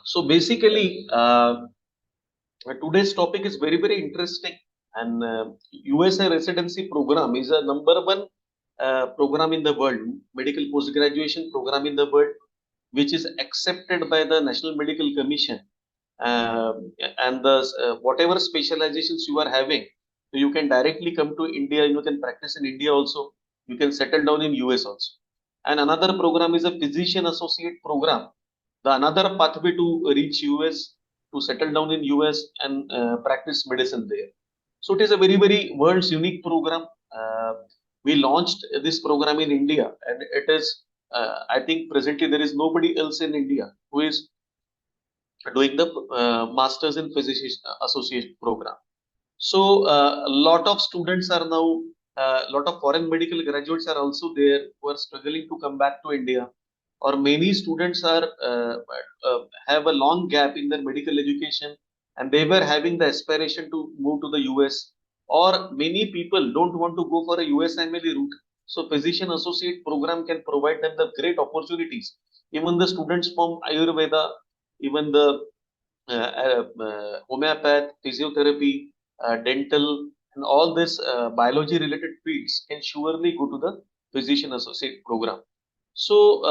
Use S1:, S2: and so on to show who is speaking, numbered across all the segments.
S1: So basically, today's topic is very, very interesting. And USA residency program is a number one program in the world, medical post graduation program in the world, which is accepted by the National Medical Commission. And the whatever specializations you are having, so you can directly come to India. You can practice in India also. You can settle down in US also. And another program is a physician associate program, the another pathway to reach US, to settle down in US and practice medicine there. So it is a very, very world's unique program. We launched this program in India, and it is, I think presently there is nobody else in India who is doing the masters in physician associate program. So a lot of students are now, a lot of foreign medical graduates are also there who are struggling to come back to India, or many students are have a long gap in their medical education, and they were having the aspiration to move to the US, or many people don't want to go for a USMLE route. So physician associate program can provide them the great opportunities. Even the students from Ayurveda, even the homeopath, physiotherapy, dental, and all this biology related fields can surely go to the physician associate program. So,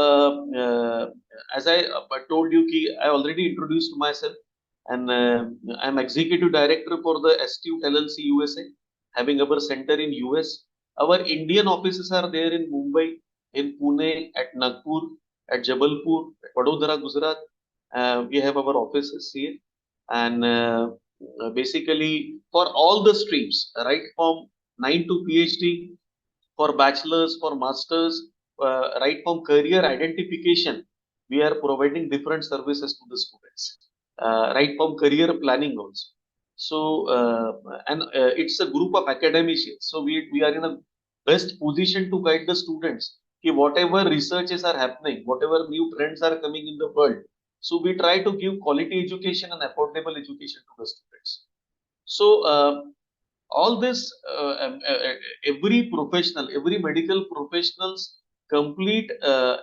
S1: as I told you, I already introduced myself, and I'm executive director for the Astute LLC USA, having our center in US. Our Indian offices are there in Mumbai, in Pune, at Nagpur, at Jabalpur, at Vadodara, Gujarat. We have our offices here, and basically for all the streams, right from 9 to PhD, for bachelors, for masters, right from career identification, we are providing different services to the students, right from career planning also. So, and it's a group of academicians. So we are in a best position to guide the students. Whatever researches are happening, whatever new trends are coming in the world, so we try to give quality education and affordable education to the students. So all this, every professional, every medical professional's complete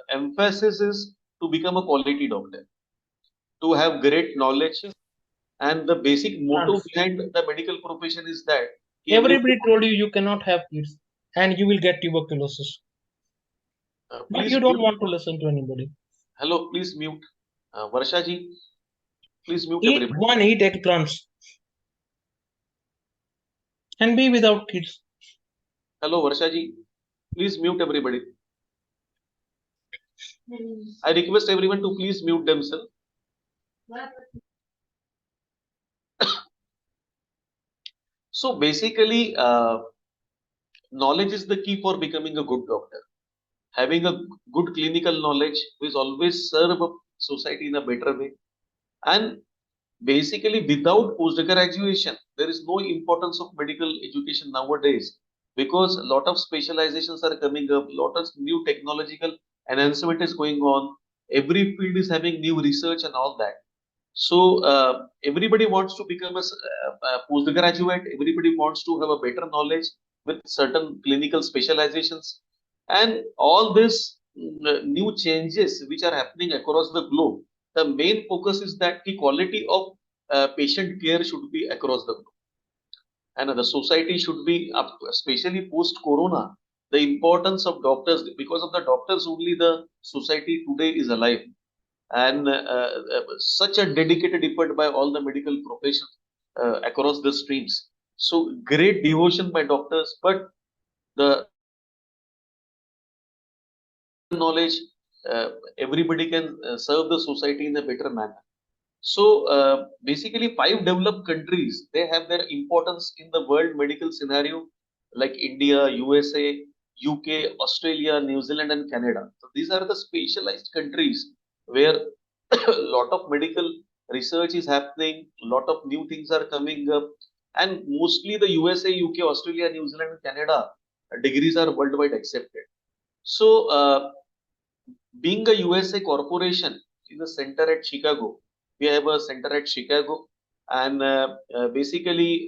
S1: emphasis is to become a quality doctor, to have great knowledge, and the basic motto behind the medical profession is that
S2: Everybody told you cannot have kids and you will get tuberculosis. But
S1: please
S2: you don't
S1: mute.
S2: want to listen to anybody.
S1: Hello, please mute. Varsha ji, please mute
S2: Eat
S1: everybody.
S2: one, eat eggplants and be without kids.
S1: Hello, Varsha ji, please mute everybody. I request everyone to please mute themselves. So basically, knowledge is the key for becoming a good doctor. Having a good clinical knowledge will always serve a society in a better way. And basically, without post graduation, there is no importance of medical education nowadays, because a lot of specializations are coming up, a lot of new technological enhancement is going on. Every field is having new research and all that. So everybody wants to become a postgraduate. Everybody wants to have a better knowledge with certain clinical specializations, and all this new changes which are happening across the globe. The main focus is that the quality of patient care should be across the globe, and the society should be, especially post Corona, the importance of doctors, because of the doctors only the society today is alive, and such a dedicated effort by all the medical professions across the streams. So great devotion by doctors, but the knowledge, everybody can serve the society in a better manner. So basically, five developed countries, they have their importance in the world medical scenario, like India, USA, UK, Australia, New Zealand, and Canada. So these are the specialized countries where a lot of medical research is happening, a lot of new things are coming up, and mostly the USA, UK, Australia, New Zealand, and Canada degrees are worldwide accepted. So being a USA corporation in the center at Chicago, we have a center at Chicago, and basically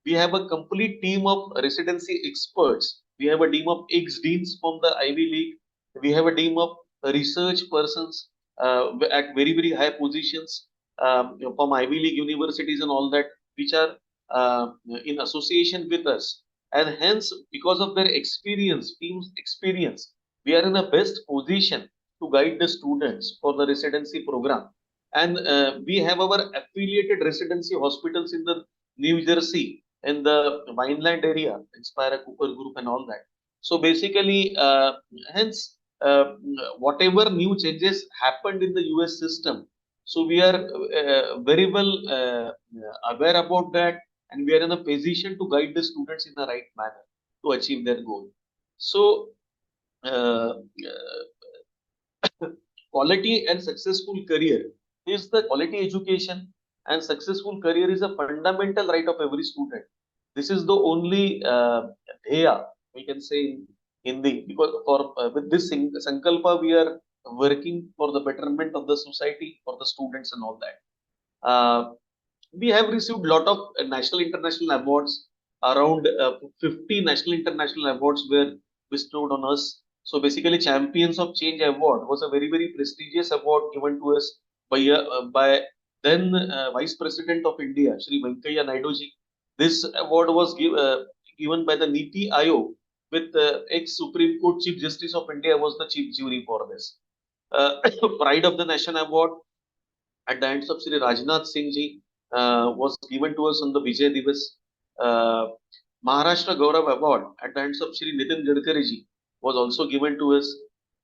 S1: we have a complete team of residency experts. We have a team of ex-deans from the Ivy League. We have a team of research persons, at very, very high positions from Ivy League universities and all that, which are in association with us. And hence, because of their experience, team's experience, we are in a best position to guide the students for the residency program. And we have our affiliated residency hospitals in the New Jersey, in the Vineland area, Inspire Cooper Group, and all that. So basically, hence, whatever new changes happened in the US system, so we are very well aware about that, and we are in a position to guide the students in the right manner to achieve their goal. So, uh, quality and successful career is the quality education, and successful career is a fundamental right of every student. This is the only dheya, we can say in Hindi, because for with this sankalpa we are working for the betterment of the society, for the students and all that. We have received lot of national international awards. Around 50 national international awards were bestowed on us. So basically, Champions of Change Award was a very, very prestigious award given to us by then Vice President of India, Shri Venkaiah Naidu ji. This award was given by the Niti Aayog, with ex Supreme Court Chief Justice of India was the chief jury for this. Pride of the Nation Award at the hands of Sri Rajnath Singh ji was given to us on the Vijay Divas. Maharashtra Gaurav Award at the hands of Sri Nitin Gadkari ji was also given to us.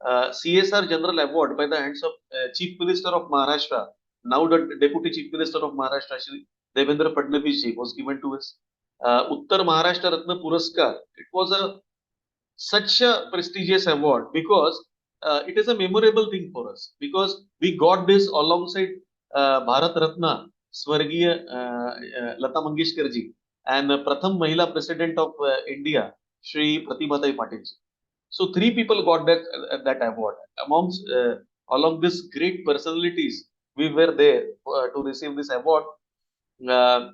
S1: CSR General Award by the hands of Chief Minister of Maharashtra, now the Deputy Chief Minister of Maharashtra, Shri Devendra Fadnavis ji, was given to us. Uttar Maharashtra Ratna Puraskar. It was such a prestigious award because it is a memorable thing for us, because we got this alongside Bharat Ratna Swargiya Lata Mangeshkar ji and Pratham Mahila President of India, Shri Pratibhatai Patil ji. So three people got that award. Amongst along these great personalities, we were there to receive this award. Uh,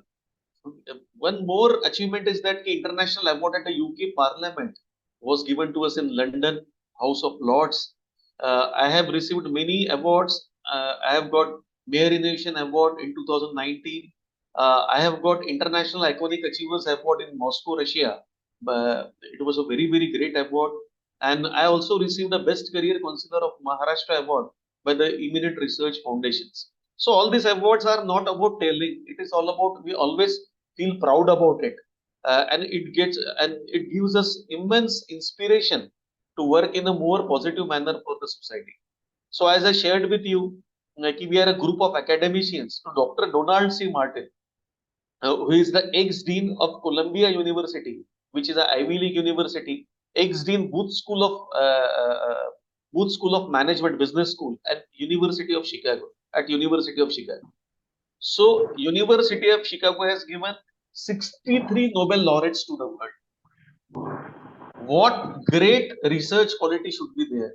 S1: One more achievement is that the international award at the UK Parliament was given to us in London, House of Lords. I have received many awards. I have got Mayor Innovation Award in 2019. I have got International Iconic Achievers Award in Moscow, Russia. It was a very, very great award. And I also received the Best Career Counselor of Maharashtra Award by the Eminent Research Foundations. So all these awards are not about telling. It is all about, we always feel proud about it. And it gives us immense inspiration to work in a more positive manner for the society. So as I shared with you, like we are a group of academicians to Dr. Donald C. Martin, who is the ex-dean of Columbia University, which is an Ivy League university, ex-dean Booth School of Management, Business School at University of Chicago, at University of Chicago. So University of Chicago has given 63 Nobel laureates to the world. What great research quality should be there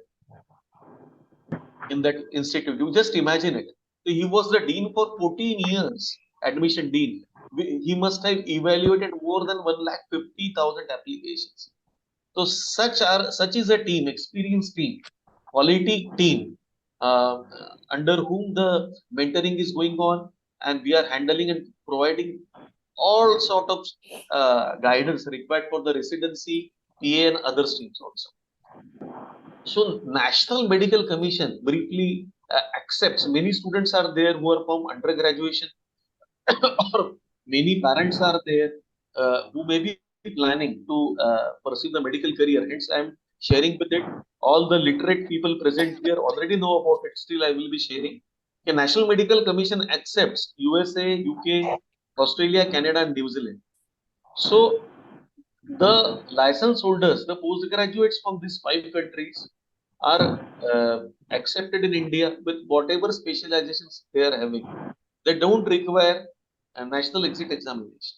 S1: in that institute? You just imagine it. So he was the dean for 14 years, admission dean. He must have evaluated more than 1,50,000 applications. So such is a team, experienced team, quality team, uh, under whom the mentoring is going on, and we are handling and providing all sort of guidance required for the residency, PA, and other streams also. So National Medical Commission briefly accepts, many students are there who are from undergraduation or many parents are there who may be planning to pursue the medical career. Hence, I am sharing with it. All the literate people present here already know about it. Still, I will be sharing. The National Medical Commission accepts USA, UK, Australia, Canada, and New Zealand. So the license holders, the postgraduates from these five countries, are accepted in India with whatever specializations they are having. They don't require a national exit examination.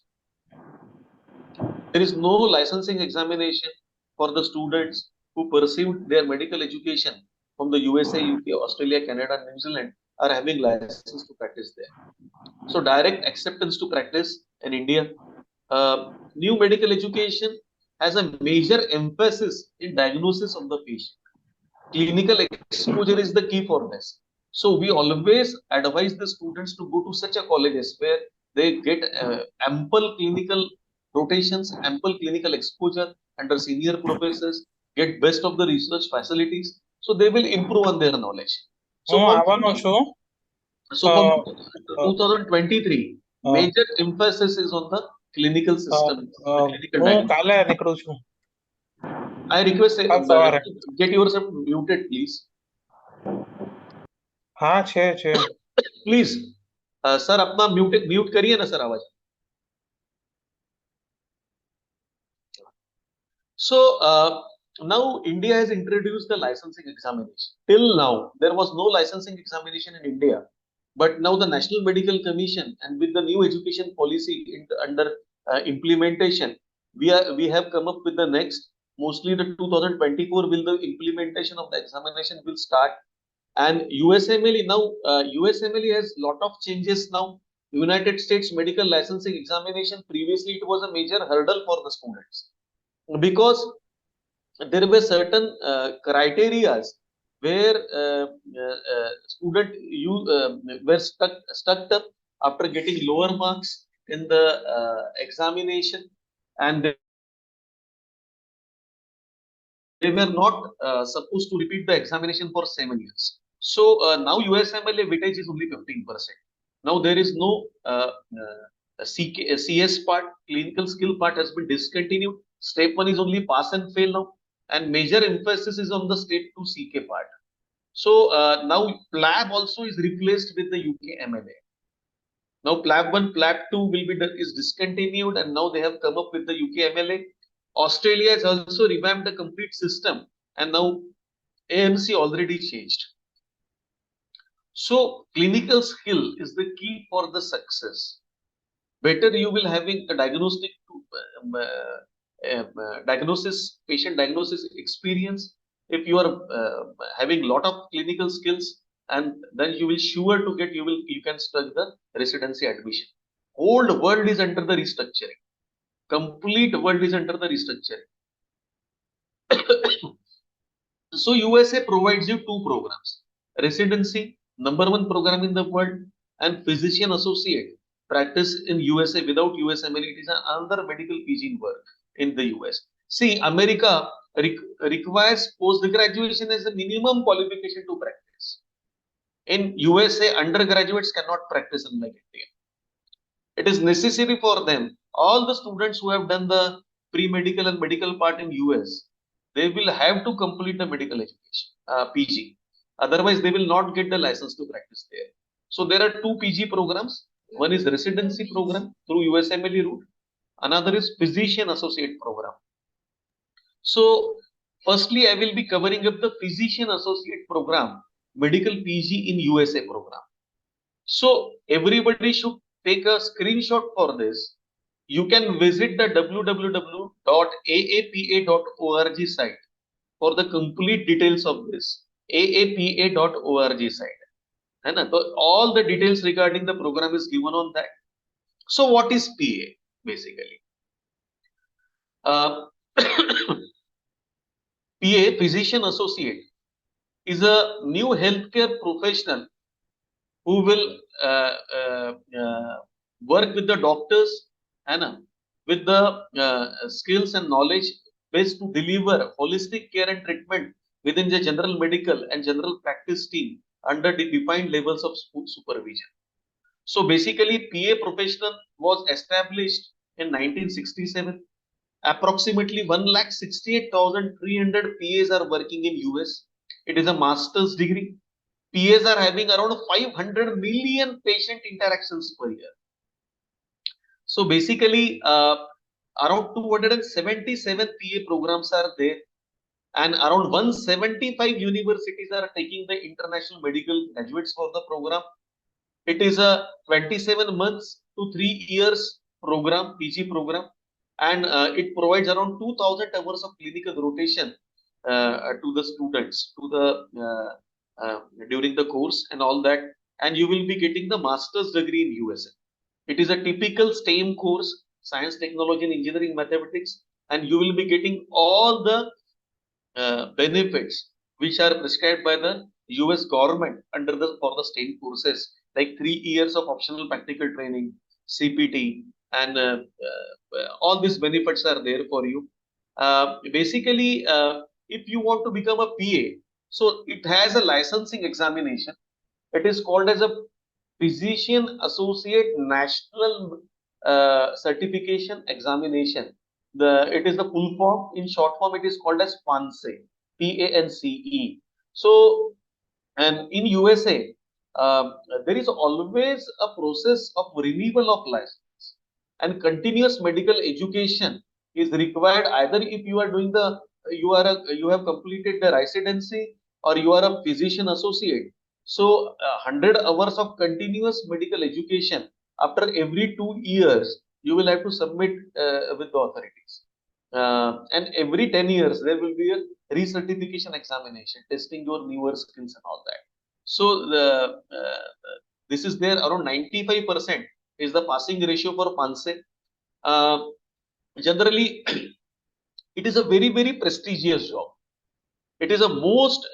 S1: There is no licensing examination for the students who pursued their medical education from the USA, UK, Australia, Canada, and New Zealand are having license to practice there. So direct acceptance to practice in India. New medical education has a major emphasis in diagnosis of the patient. Clinical exposure is the key for this. So we always advise the students to go to such a colleges where they get ample clinical rotations, ample clinical exposure under senior professors, get best of the research facilities. So they will improve on their knowledge. So from
S2: ಅವನು show
S1: 2023, major emphasis is on the clinical system, the clinical diagnosis.
S2: કાલે નીકળું છું.
S1: I request
S2: સવારે.
S1: get yourself muted, please.
S2: हाँ છે
S1: please sir अपना mute करिए ना सर आवाज. So now India has introduced the licensing examination. Till now there was no licensing examination in India, but now the National Medical Commission and with the new education policy under implementation, we have come up with the next, mostly the 2024 will the implementation of the examination will start. And USMLE now, USMLE has lot of changes now. United States Medical Licensing Examination, previously it was a major hurdle for the students because there were certain criteria where student were stuck up after getting lower marks in the examination, and they were not supposed to repeat the examination for 7 years. So now USMLE weightage is only 15%. Now there is no CS part, clinical skill part has been discontinued. Step 1 is only pass and fail now, and major emphasis is on the step 2 CK part. So now PLAB also is replaced with the UK MLA. Now PLAB 1, PLAB 2 will be is discontinued, and now they have come up with the UK MLA. Australia has also revamped the complete system, and now AMC already changed. So clinical skill is the key for the success. Better you will having a diagnostic patient diagnosis experience. If you are having lot of clinical skills, and then you will sure to get, you can study the residency admission. Whole world is under the restructuring. Complete world is under the restructuring. So USA provides you 2 programs: residency, #1 program in the world, and physician associate. Practice in USA without USMLE, it is another medical PG work in the US. See, America requires post-graduation as a minimum qualification to practice. In USA, undergraduates cannot practice unlike India. It is necessary for them. All the students who have done the pre-medical and medical part in US, they will have to complete the medical education, PG. Otherwise, they will not get the license to practice there. So there are 2 PG programs. One is residency program through USMLE route. Another is physician associate program. So firstly, I will be covering up the physician associate program, medical PG in USA program. So everybody should take a screenshot for this. You can visit the www.aapa.org site for the complete details of this. aapa.org site. So all the details regarding the program is given on that. So what is PA basically? PA, physician associate, is a new healthcare professional who will work with the doctors and with the skills and knowledge based to deliver holistic care and treatment within the general medical and general practice team under the defined levels of supervision. So basically, PA professional was established in 1967. Approximately 1,68,300 PAs are working in US. It is a master's degree. PAs are having around 500 million patient interactions per year. So basically, around 277 PA programs are there, and around 175 universities are taking the international medical graduates for the program. It is a 27 months to 3 years program, PG program, and it provides around 2,000 hours of clinical rotation to the students during the course and all that, and you will be getting the master's degree in USA. It is a typical STEM course, science, technology, and engineering, mathematics, and you will be getting all the benefits which are prescribed by the US government under the for the state courses like 3 years of optional practical training, CPT, and all these benefits are there for you. Basically, if you want to become a PA, so it has a licensing examination. It is called as a Physician Associate National Certification Examination. It is the full form. In short form, it is called as PANCE, PANCE. So, and in USA, there is always a process of renewal of license, and continuous medical education is required either if you are doing the you have completed the residency or you are a physician associate. So, 100 hours of continuous medical education after every 2 years, you will have to submit with the authorities. And every 10 years, there will be a recertification examination, testing your newer skills and all that. So, this is there around 95% is the passing ratio for PANSE. Uh, Generally, it is a very, very prestigious job. It is a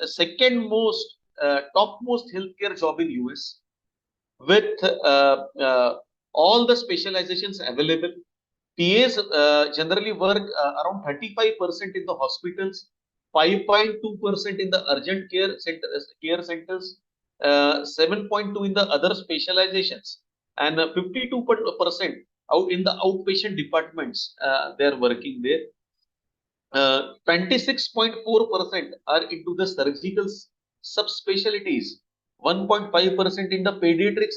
S1: second most, topmost healthcare job in US with all the specializations available. PAs generally work around 35% in the hospitals, 5.2% in the urgent care centers, 7.2 in the other specializations, and 52% out in the outpatient departments. They are working there. 26.4% are into the surgical subspecialties, 1.5% in the pediatric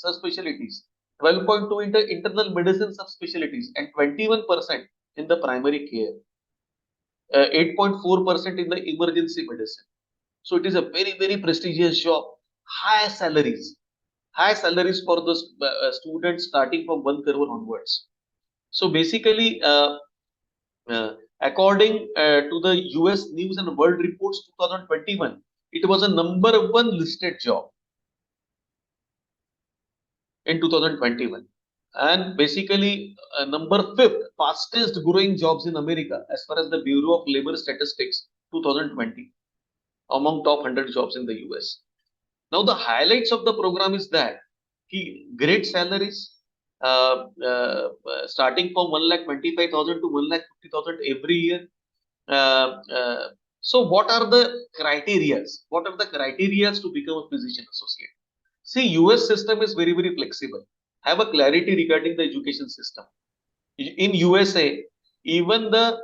S1: subspecialties, 12.2 in the internal medicine subspecialties, and 21% in the primary care, 8.4% in the emergency medicine. So it is a very, very prestigious job. High salaries, high salaries for the students starting from 1 crore onwards. So basically, according to the US News and World Reports 2021, it was a #1 listed job in 2021. And basically, number 5th fastest growing jobs in America as far as the Bureau of Labor Statistics 2020, among top 100 jobs in the US. Now, the highlights of the program is that great salaries, starting from 1,25,000 to 1,50,000 every year. So, what are the criterias? What are the criterias to become a physician associate? See, US system is very, very flexible. Have a clarity regarding the education system. In USA, even the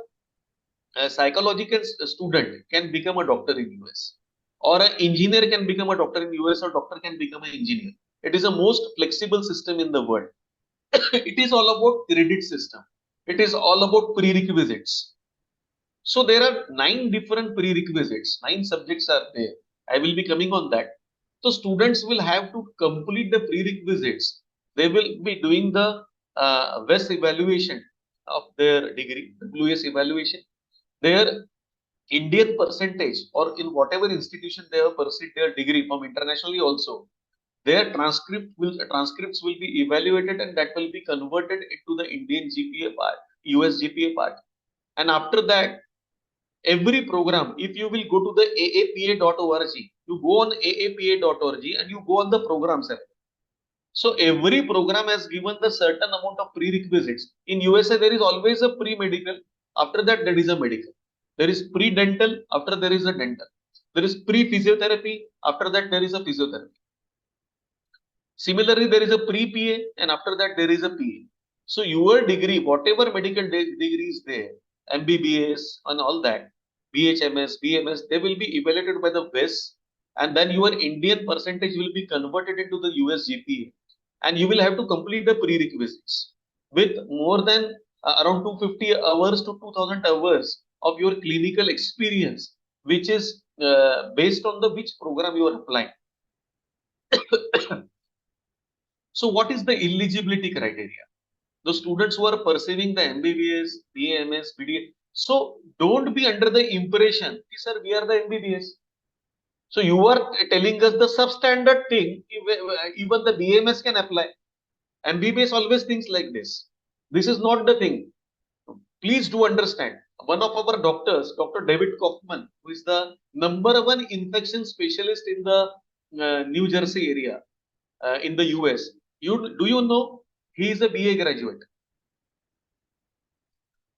S1: psychological student can become a doctor in US, or an engineer can become a doctor in US, or doctor can become an engineer. It is the most flexible system in the world. It is all about credit system. It is all about prerequisites. So there are 9 different prerequisites. 9 subjects are there. I will be coming on that. So students will have to complete the prerequisites. They will be doing the WES evaluation of their degree, WS evaluation. Their Indian percentage, or in whatever institution they have pursued their degree from internationally also, their transcripts will be evaluated, and that will be converted into the Indian GPA part, US GPA part. And after that, every program, if you will go to the aapa.org, you go on aapa.org and you go on the programs. So every program has given the certain amount of prerequisites. In USA, there is always a pre-medical. After that, there is a medical. There is pre-dental. After there is a dental. There is pre-physiotherapy. After that, there is a physiotherapy. Similarly, there is a pre-PA, and after that, there is a PA. So your degree, whatever medical degree is there, MBBS and all that, BHMS, BMS, they will be evaluated by the WES, and then your Indian percentage will be converted into the US GPA, and you will have to complete the prerequisites with more than around 250 hours to 2000 hours of your clinical experience, which is based on the which program you are applying. So what is the eligibility criteria? The students who are pursuing the MBBS, BAMS, BDA. So don't be under the impression, sir, we are the MBBS. So you are telling us the substandard thing, even the BMS can apply. MBBS always thinks like this. This is not the thing. Please do understand. One of our doctors, Dr. David Kaufman, who is the #1 infection specialist in the New Jersey area in the US. Do you know he is a BA graduate,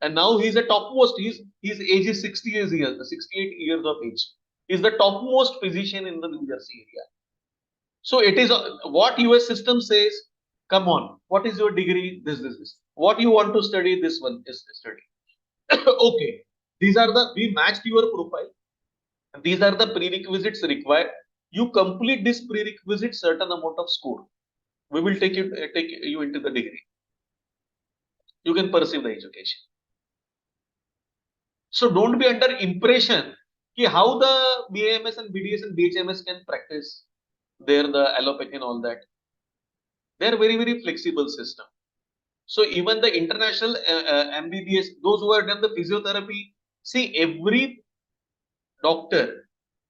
S1: and now he's a topmost. His age is 68 years of age. He's the topmost physician in the New Jersey area. So it is what US system says. Come on, what is your degree? This. What you want to study? This one is study. Okay, these are we matched your profile. These are the prerequisites required. You complete this prerequisite certain amount of score. We will take you into the degree. You can pursue the education. So don't be under impression how the BAMS and BDS and BHMS can practice the allopathy and all that. They are very flexible system. So even the international MBBS, those who have done the physiotherapy, see every doctor,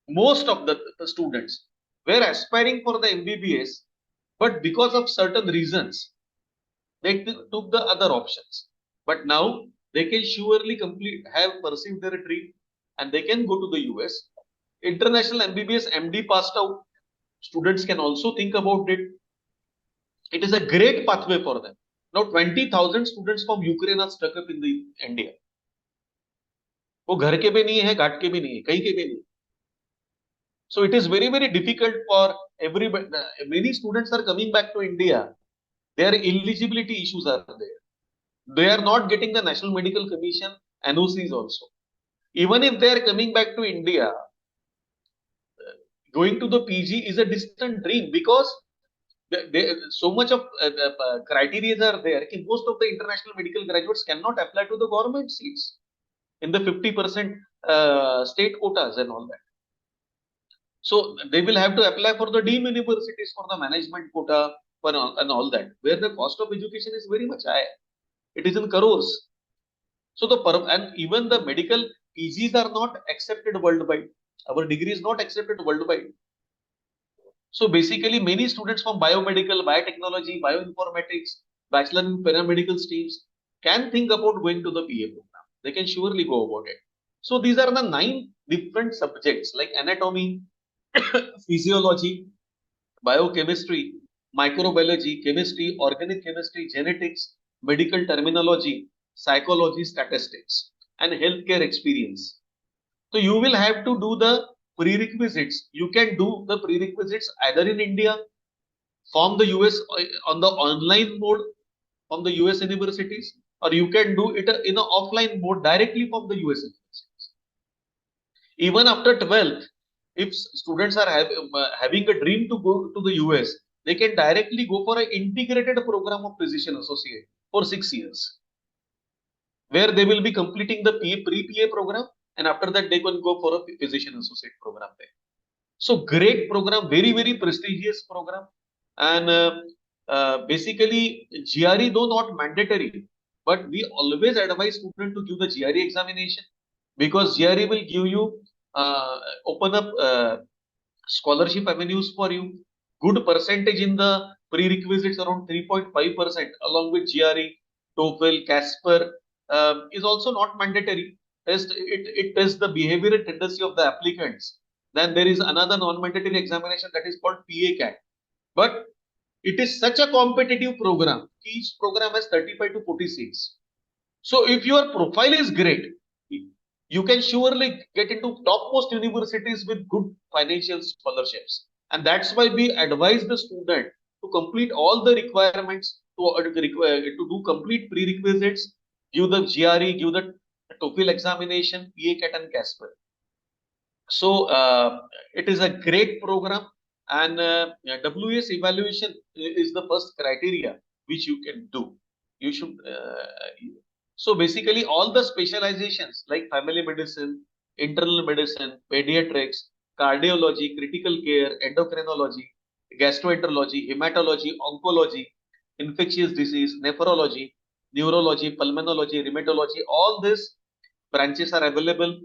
S1: most of the students were aspiring for the MBBS, but because of certain reasons, they took the other options. But now they can surely have pursued their dream, and they can go to the US. International MBBS MD passed out. Students can also think about it. It is a great pathway for them. Now 20,000 students from Ukraine are stuck up in the India. वो घर के भी नहीं है, घाट के भी नहीं है, कहीं के भी नहीं. So it is very difficult for everybody. Many students are coming back to India. Their eligibility issues are there. They are not getting the National Medical Commission NOCs also. Even if they are coming back to India, going to the PG is a distant dream, because so much of criteria are there. Most of the international medical graduates cannot apply to the government seats in the 50% state quotas and all that. So they will have to apply for the deemed universities for the management quota and all that, where the cost of education is very much high. It is in crores. So and even the medical PGs are not accepted worldwide. Our degree is not accepted worldwide. So basically, many students from biomedical, biotechnology, bioinformatics, bachelor in paramedical streams can think about going to the PA program. They can surely go about it. So these are the 9 different subjects like anatomy, physiology, biochemistry, microbiology, chemistry, organic chemistry, genetics, medical terminology, psychology, statistics, and healthcare experience. So you will have to do the prerequisites. You can do the prerequisites either in India, from the US on the online mode from the US universities, or you can do it in an offline mode directly from the US universities. Even after 12th, if students are having a dream to go to the US, they can directly go for an integrated program of physician associate for 6 years, where they will be completing the pre-PA program, and after that they can go for a physician associate program there. So great program, very prestigious program, and basically GRE though not mandatory, but we always advise students to give the GRE examination, because GRE will give you open up scholarship avenues for you. Good percentage in the prerequisites, around 3.5%, along with GRE, TOEFL, Casper is also not mandatory. It tests the behavior and tendency of the applicants. Then there is another non-mandatory examination that is called PA-CAT. But it is such a competitive program. Each program has 35 to 40 seats. So if your profile is great, you can surely get into topmost universities with good financial scholarships. And that's why we advise the student to complete all the requirements, to do complete prerequisites, give the GRE, give the TOEFL examination, PA-CAT and Casper. So it is a great program, and WS evaluation is the first criteria which you can do. You should. So basically, all the specializations like family medicine, internal medicine, pediatrics, cardiology, critical care, endocrinology, gastroenterology, hematology, oncology, infectious disease, nephrology, neurology, pulmonology, rheumatology, all these branches are available.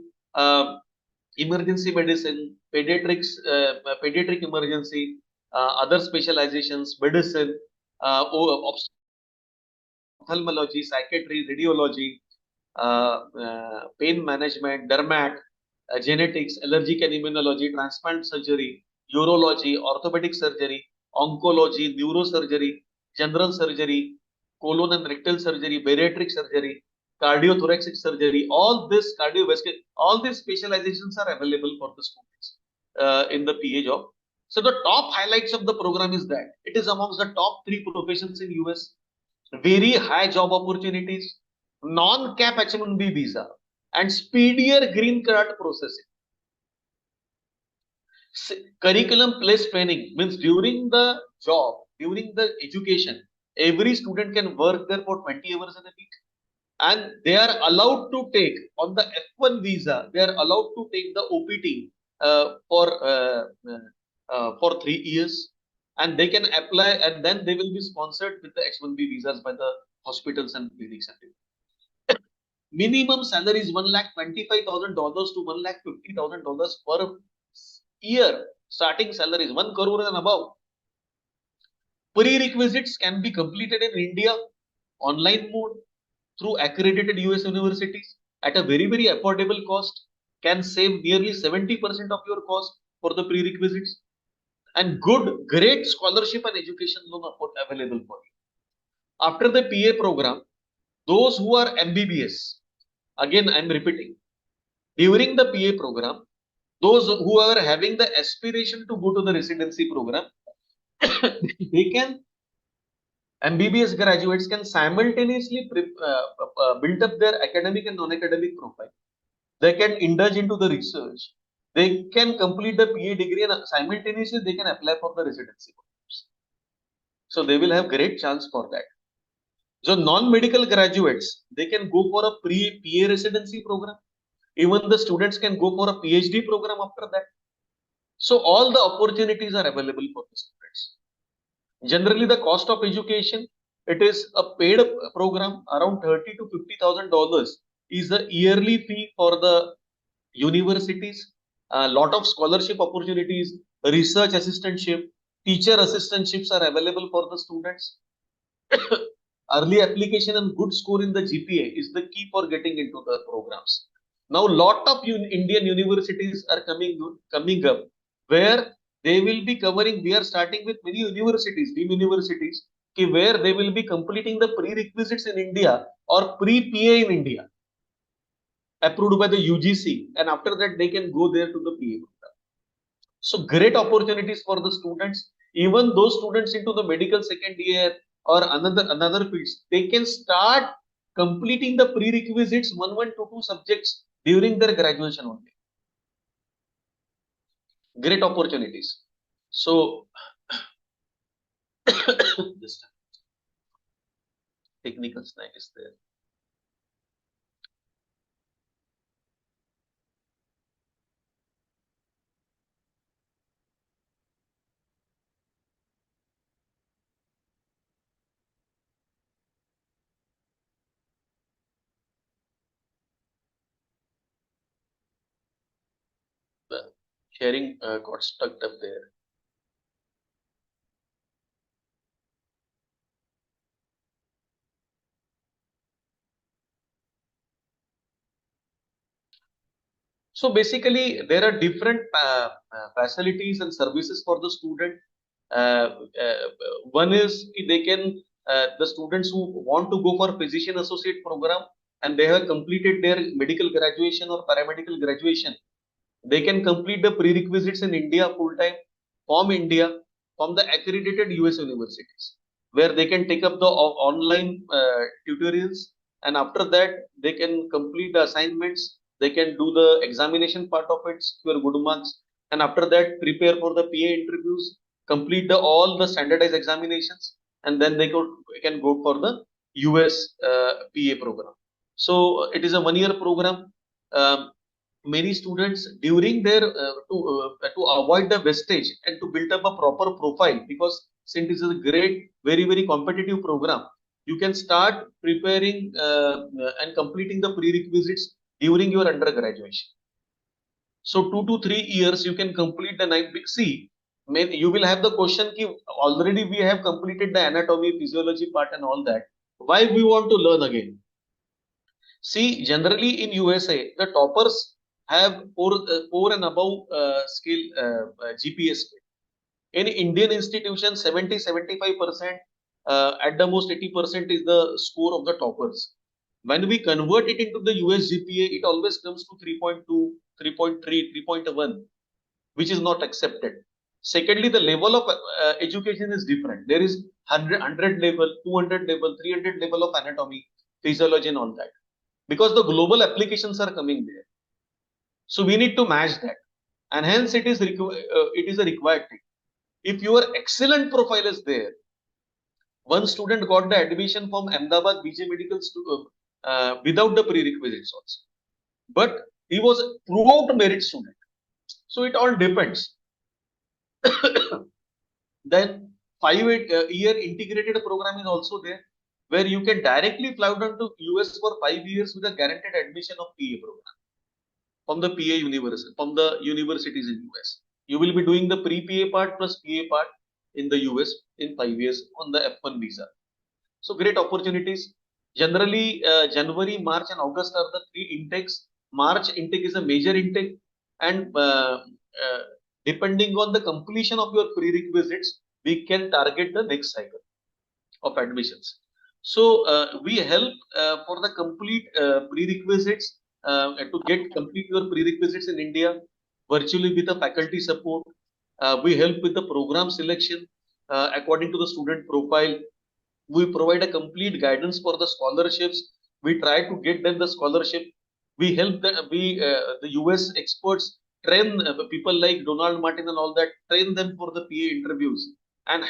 S1: Emergency medicine, pediatrics, pediatric emergency, other specializations, medicine, ophthalmology, psychiatry, radiology, pain management, dermat, genetics, allergic and immunology, transplant surgery, urology, orthopedic surgery, oncology, neurosurgery, general surgery, colon and rectal surgery, bariatric surgery, cardiothoracic surgery, all this cardiovascular, all these specializations are available for the students in the PA job. So the top highlights of the program is that it is amongst the top 3 professions in US, very high job opportunities, non-cap H1B visa, and speedier green card processing. Curriculum plus training means during the job, during the education, every student can work there for 20 hours in a week, and they are allowed to take on the F1 visa. They are allowed to take the OPT for 3 years, and they can apply, and then they will be sponsored with the H1B visas by the hospitals and clinics. Minimum salary is $1,25,000 to $1,50,000 per year. Starting salary is 1 crore and above. Prerequisites can be completed in India online mode through accredited US universities at a very, very affordable cost. Can save nearly 70% of your cost for the prerequisites, and great scholarship and education loan available for you. After the PA program, those who are MBBS, again I am repeating, during the PA program, those who are having the aspiration to go to the residency program, they can, MBBS graduates can simultaneously build up their academic and non-academic profile. They can indulge into the research. They can complete the PA degree, and simultaneously they can apply for the residency programs. So they will have great chance for that. So non-medical graduates, they can go for a PA residency program. Even the students can go for a PhD program after that. So all the opportunities are available for the students. Generally, the cost of education, it is a paid program, around $30,000 to $50,000 is the yearly fee for the universities. A lot of scholarship opportunities, research assistantship, teacher assistantships are available for the students. Early application and good score in the GPA is the key for getting into the programs. Now, lot of Indian universities are coming up where they will be covering. We are starting with many universities, deemed universities, where they will be completing the prerequisites in India or pre-PA in India, approved by the UGC, and after that they can go there to the PA program. So great opportunities for the students. Even those students into the medical second year or another fields, they can start completing the prerequisites 1, 1, 2, 2 subjects during their graduation only. Great opportunities. So this technical snack is there. The sharing got stuck up there. So basically, there are different facilities and services for the student. Uh, uh, One is they can, the students who want to go for physician associate program and they have completed their medical graduation or paramedical graduation, they can complete the prerequisites in India full time from the accredited US universities, where they can take up the online tutorials, and after that they can complete the assignments. They can do the examination part of it, secure good marks, and after that prepare for the PA interviews, complete all the standardized examinations, and then they can go for the US PA program. So it is a 1 year program. Um, Many students during their to avoid the wastage and to build up a proper profile, because since this is a great, very competitive program, you can start preparing and completing the prerequisites during your undergraduation. So 2 to 3 years you can complete the 9. See, you will have the question ki, already we have completed the anatomy, physiology part and all that, why we want to learn again? See, generally in USA, the toppers have four and above skill GPA skill. In Indian institutions, 70-75%, at the most 80% is the score of the toppers. When we convert it into the US GPA, it always comes to 3.2, 3.3, 3.1, which is not accepted. Secondly, the level of education is different. There is 100 level, 200 level, 300 level of anatomy, physiology and all that. Because the global applications are coming there. So we need to match that. And hence it is a required thing. If your excellent profile is there, one student got the admission from Ahmedabad BJ Medical without the prerequisites also. But he was throughout merit student. So it all depends. Then 5-year integrated program is also there, where you can directly fly down to US for 5 years with a guaranteed admission of PA program from the PA university, from the universities in US. You will be doing the pre-PA part plus PA part in the US in 5 years on the F1 visa. So great opportunities. Generally, January, March, and August are the three intakes. March intake is a major intake, and depending on the completion of your prerequisites, we can target the next cycle of admissions. So we help for the complete prerequisites to get complete your prerequisites in India virtually with the faculty support. We help with the program selection according to the student profile. We provide a complete guidance for the scholarships. We try to get them the scholarship. We help the US experts train people like Donald Martin and all that, train them for the PA interviews and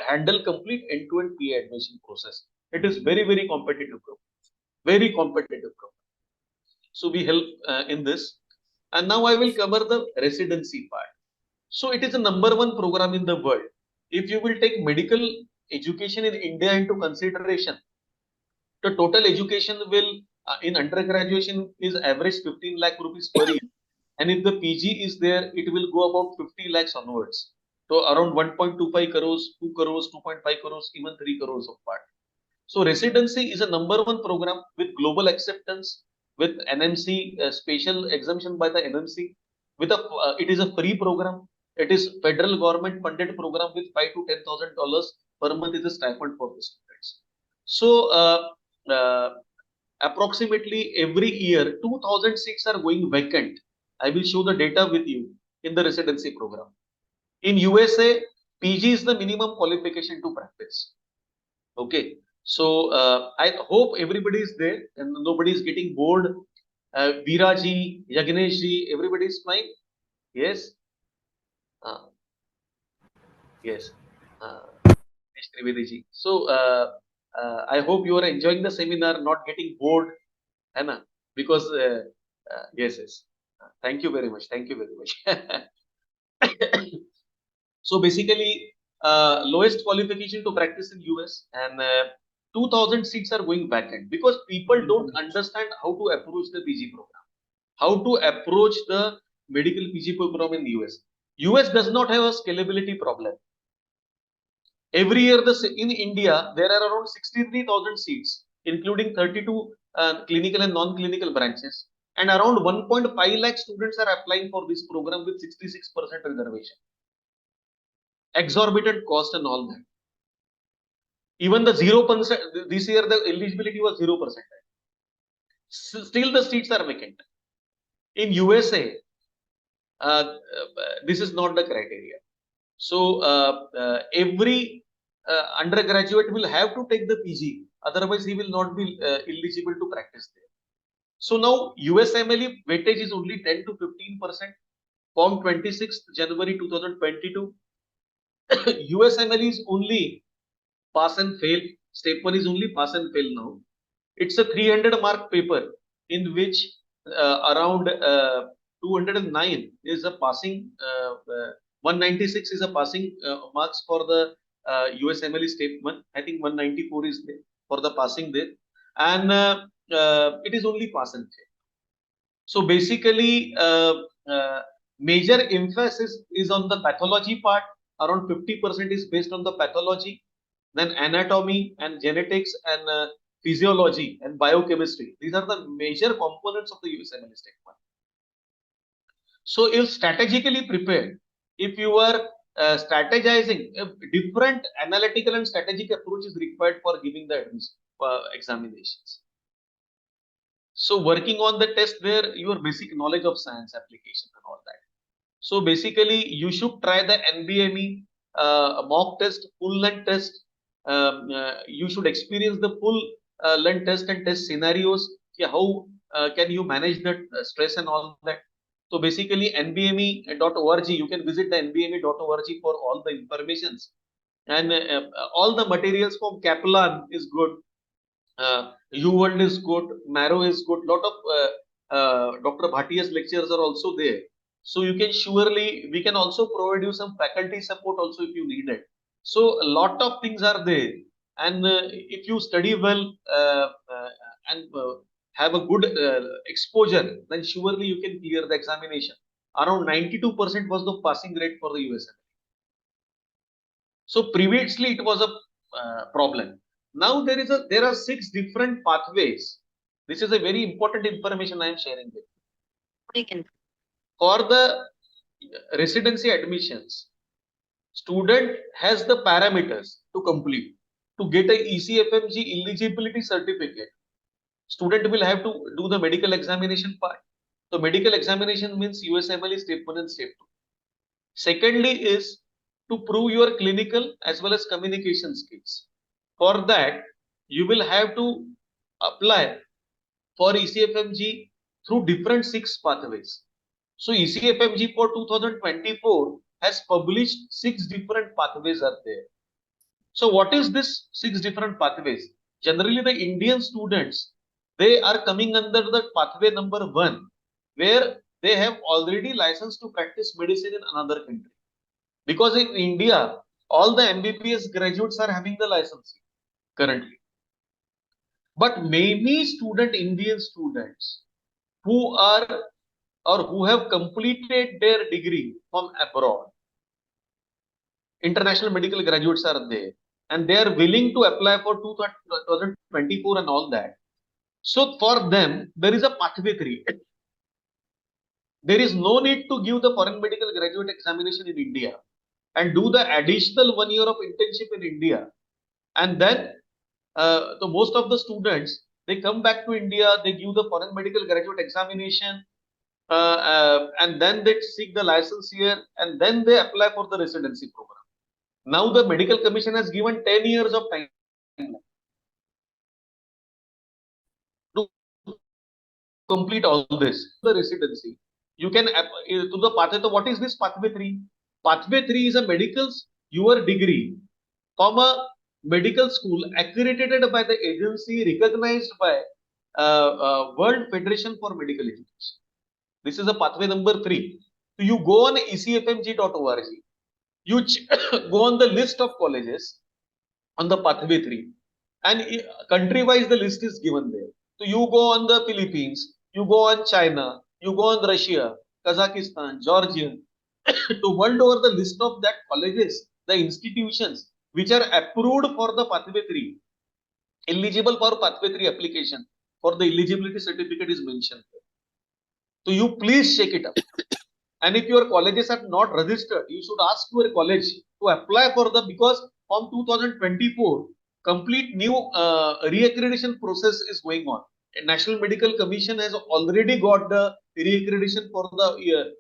S1: handle complete end-to-end PA admission process. It is very, very competitive group. Very competitive group. So we help in this. And now I will cover the residency part. So it is the #1 program in the world. If you will take medical education in India into consideration, the total education will in undergraduation is average 15 lakh rupees per year. And if the PG is there, it will go about 50 lakhs onwards. So around 1.25 crores, 2 crores, 2.5 crores, even 3 crores of part. So residency is a #1 program with global acceptance, with NMC special exemption by the NMC. It is a free program. It is federal government funded program with $5,000 to $10,000 per month is a stipend for the students. So uh, approximately every year 2,000 seats are going vacant. I will show the data with you in the residency program. In USA, PG is the minimum qualification to practice. Okay. So I hope everybody is there and nobody is getting bored. Veeraji, Yagneshji, everybody is fine. Yes. Yes. Trivedi. So I hope you are enjoying the seminar, not getting bored, Anna, because yes, yes. Thank you very much. Thank you very much. So basically, lowest qualification to practice in US and 2,000 seats are going vacant because people don't understand how to approach the PG program, how to approach the medical PG program in US. US does not have a scalability problem. Every year, in India, there are around 63,000 seats, including 32 clinical and non-clinical branches, and around 1.5 lakh students are applying for this program with 66% reservation. Exorbitant cost and all that. Even the 0%, this year the eligibility was 0%. Still the seats are vacant. In USA, this is not the criteria. So every undergraduate will have to take the PG, otherwise he will not be eligible to practice there. So now USMLE weightage is only 10 to 15%. Form 26th January 2022. USMLE is only pass and fail. Step 1 is only pass and fail now. It's a 300 mark paper in which around 209 is a passing, 196 is a passing marks for the USMLE step 1. I think 194 is there for the passing there. And it is only pass and fail. So basically, major emphasis is on the pathology part. Around 50% is based on the pathology, then anatomy and genetics and physiology, and biochemistry. These are the major components of the USMLE Step 1. So, if strategically prepared, if you are strategizing, different analytical and strategic approach is required for giving the examinations. So, working on the test where your basic knowledge of science application and all that. So, basically, you should try the NBME mock test, full length test. You should experience the full length test and test scenarios. Yeah, how can you manage that stress and all that? So basically nbme.org, you can visit the nbme.org for all the informations, and all the materials from Kaplan is good, UWorld is good, Marrow is good, lot of Dr. Bhatia's lectures are also there. So you can surely, we can also provide you some faculty support also if you need it. So a lot of things are there, and if you study well and have a good exposure, then surely you can clear the examination. Around 92% was the passing rate for the USM. So previously it was a problem. Now there are 6 different pathways. This is a very important information I am sharing with you. For the residency admissions, student has the parameters to complete. To get a ECFMG eligibility certificate, student will have to do the medical examination part. So medical examination means USMLE step 1 and step 2. Secondly is to prove your clinical as well as communication skills. For that, you will have to apply for ECFMG through different 6 pathways. So ECFMG for 2024 has published 6 different pathways are there. So what is this 6 different pathways? Generally, the Indian students, they are coming under the pathway number 1, where they have already licensed to practice medicine in another country. Because in India, all the MBBS graduates are having the license currently. But many Indian students who are or who have completed their degree from abroad, international medical graduates are there, and they are willing to apply for 2024 and all that. So for them, there is a pathway 3. There is no need to give the foreign medical graduate examination in India and do the additional 1 year of internship in India. And then so most of the students, they come back to India, they give the foreign medical graduate examination, and then they seek the license here, and then they apply for the residency program. Now the medical commission has given 10 years of time to complete all this. The residency, you can to the pathway. So what is this pathway 3? Pathway 3 is a medicals, your degree from a medical school accredited by the agency recognized by World Federation for Medical Education. This is a pathway number 3. So you go on ecfmg.org, you go on the list of colleges on the pathway 3, and country wise the list is given there. So you go on the Philippines, you go on China, you go on Russia, Kazakhstan, Georgia, to world over the list of that colleges, the institutions which are approved for the pathway 3, eligible for pathway 3 application, for the eligibility certificate is mentioned there. So you please check it up. And if your colleges are not registered, you should ask your college to apply for the, because from 2024, complete new reaccreditation process is going on. A National Medical Commission has already got the reaccreditation for the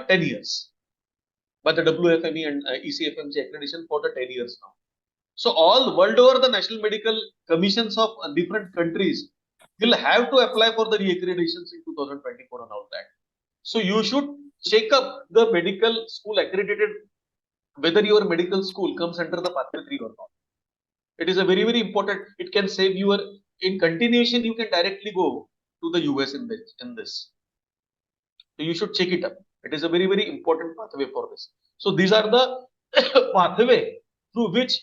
S1: 10 years. By the WFME and ECFMG accreditation for the 10 years now. So all world over the national medical commissions of different countries will have to apply for the reaccreditations in 2024 and all that. So you should check up the medical school accredited, whether your medical school comes under the pathway 3 or not. It is a very, very important. It can save your, in continuation, you can directly go to the US in this. So you should check it up. It is a very, very important pathway for this. So these are the pathway through which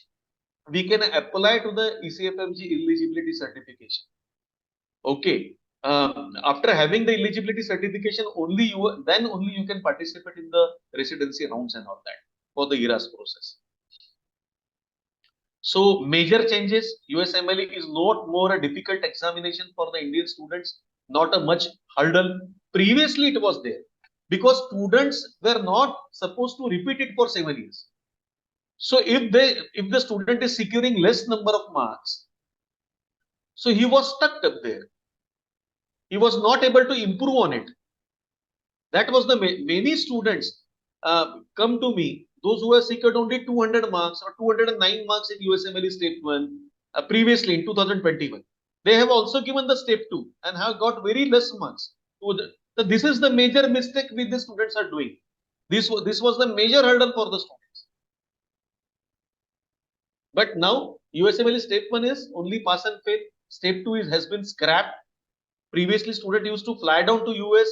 S1: we can apply to the ECFMG eligibility certification. Okay. After having the eligibility certification, only you can participate in the residency rounds and all that for the ERAS process. So major changes, USMLE is not more a difficult examination for the Indian students, not a much hurdle. Previously it was there because students were not supposed to repeat it for 7 years. So if the student is securing less number of marks, so he was stuck up there. He was not able to improve on it. That was the many students come to me, those who have secured only 200 marks or 209 marks in USMLE Step 1 previously in 2021. They have also given the Step 2 and have got very less marks. So this is the major mistake which the students are doing. This was the major hurdle for the students. But now USMLE Step 1 is only pass and fail. Step 2 has been scrapped. Previously, student used to fly down to US.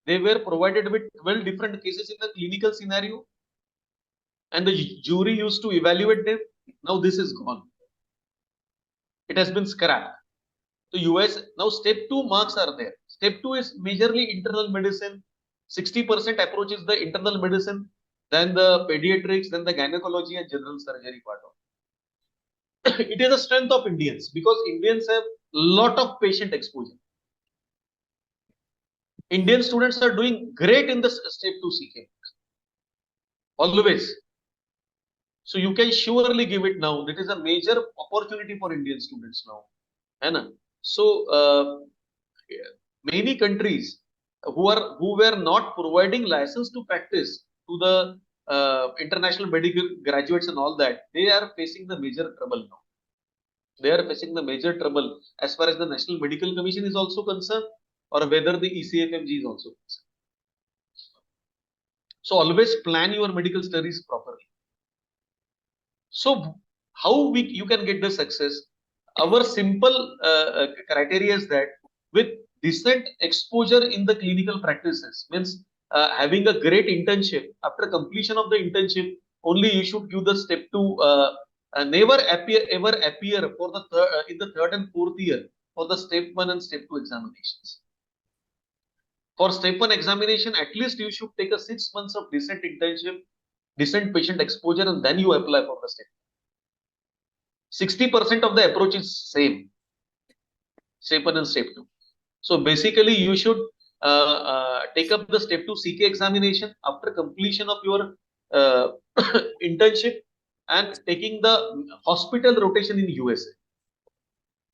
S1: They were provided with 12 different cases in the clinical scenario, and the jury used to evaluate them. Now this is gone. It has been scrapped. So US now Step 2 marks are there. Step 2 is majorly internal medicine. 60% approach is the internal medicine, then the pediatrics, then the gynecology and general surgery part of it. It is a strength of Indians because Indians have lot of patient exposure. Indian students are doing great in the Step 2 CK. Always. So you can surely give it now. That is a major opportunity for Indian students now. Hai. So many countries who were not providing license to practice to the international medical graduates and all that, they are facing the major trouble now. They are facing the major trouble as far as the National Medical Commission is also concerned, or whether the ECFMG is also concerned. So always plan your medical studies properly. So how you can get the success? Our simple criteria is that with decent exposure in the clinical practices, means having a great internship. After completion of the internship, only you should give the Step 2. Never appear for the in the third and fourth year for the Step 1 and Step 2 examinations. For Step 1 examination, at least you should take a 6 months of decent internship, decent patient exposure, and then you apply for the Step 60% of the approach is same, Step 1 and Step 2. So basically, you should take up the Step 2 CK examination after completion of your internship and taking the hospital rotation in USA.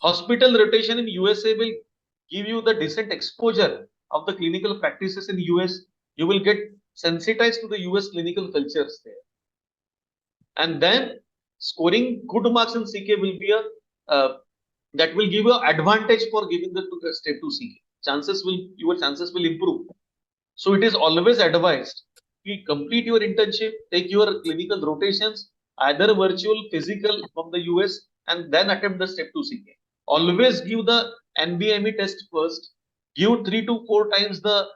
S1: Hospital rotation in USA will give you the decent exposure of the clinical practices in US. You will get sensitized to the US clinical cultures there. And then scoring good marks in CK will be a that will give you advantage for giving the Step 2 CK. Your chances will improve. So it is always advised to complete your internship, take your clinical rotations, either virtual, physical from the US, and then attempt the Step 2 CK. Always give the NBME test first. Give 3 to 4 times the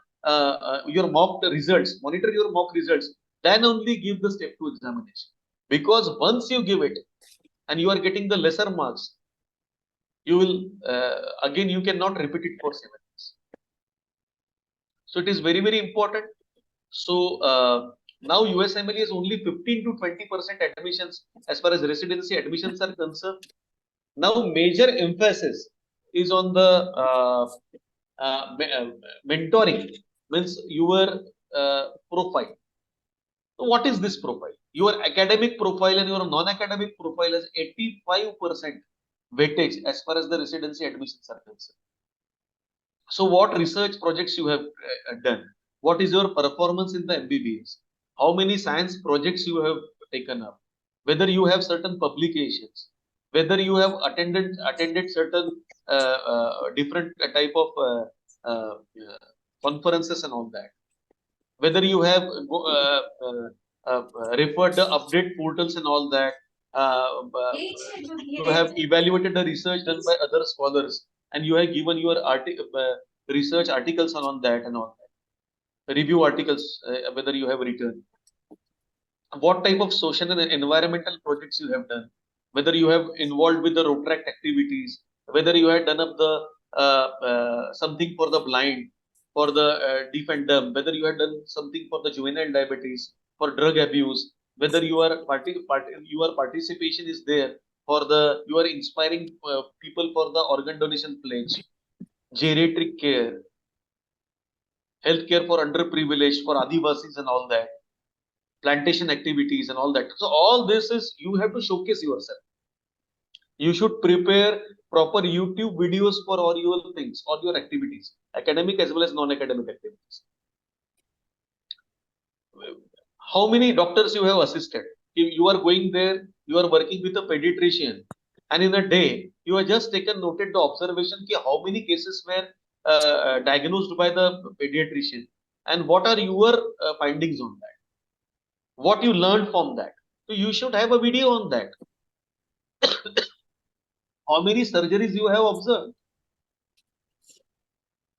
S1: your mock results. Monitor your mock results. Then only give the Step 2 examination. Because once you give it and you are getting the lesser marks, you will again you cannot repeat it for 7 years. So it is very, very important. So now USMLE is only 15 to 20% admissions as far as residency admissions are concerned. Now major emphasis is on the mentoring, means your profile. So what is this profile? Your academic profile and your non-academic profile has 85% weightage as far as the residency admissions are concerned. So what research projects you have done? What is your performance in the MBBS? How many science projects you have taken up? Whether you have certain publications, whether you have attended certain different type of conferences and all that. Whether you have referred the update portals and all that. You have evaluated the research done by other scholars, and you have given your research articles on that and all that. Review articles, whether you have written. What type of social and environmental projects you have done, whether you have involved with the Rotaract activities, whether you had done up the something for the blind, for the deaf and dumb, whether you had done something for the juvenile diabetes, for drug abuse, whether your participation is there you are inspiring people for the organ donation pledge, geriatric care, healthcare for underprivileged, for Adivasis and all that, plantation activities and all that. So all this is, you have to showcase yourself. You should prepare proper YouTube videos for all your things, all your activities, academic as well as non-academic activities. How many doctors you have assisted? If you are going there, you are working with a pediatrician, and in a day, you have just taken noted the observation ki how many cases were diagnosed by the pediatrician, and what are your findings on that? What you learned from that? So you should have a video on that. How many surgeries you have observed?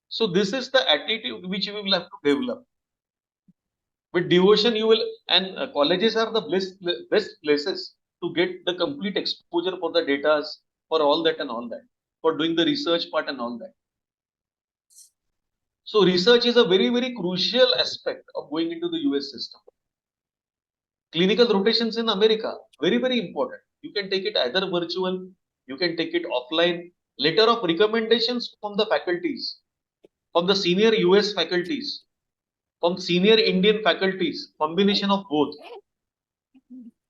S1: So this is the attitude which you will have to develop. With devotion, you will, and colleges are the best places to get the complete exposure for the data, for all that and all that, for doing the research part and all that. So research is a very, very crucial aspect of going into the US system. Clinical rotations in America, very, very important. You can take it either virtual, you can take it offline. Letter of recommendations from the faculties, from the senior US faculties, from senior Indian faculties, combination of both.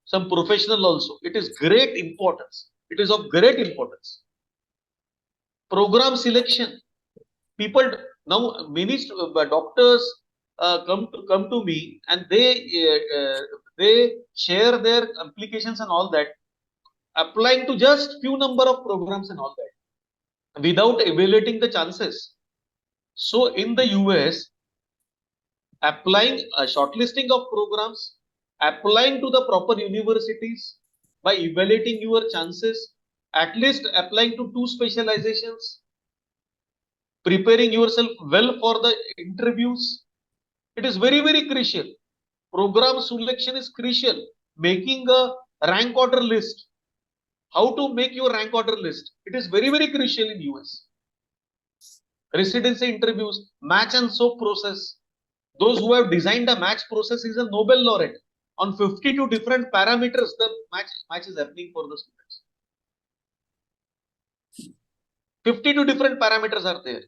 S1: Some professional also. It is great importance. It is of great importance. Program selection. People now, many doctors come to me, and they share their applications and all that, applying to just few number of programs and all that, without evaluating the chances. So in the US, applying a shortlisting of programs, applying to the proper universities by evaluating your chances, at least applying to 2 specializations, preparing yourself well for the interviews. It is very, very crucial. Program selection is crucial. Making a rank order list. How to make your rank order list? It is very, very crucial in US. Residency interviews, match and soap process. Those who have designed the match process is a Nobel laureate. On 52 different parameters, the match is happening for the students. 52 different parameters are there.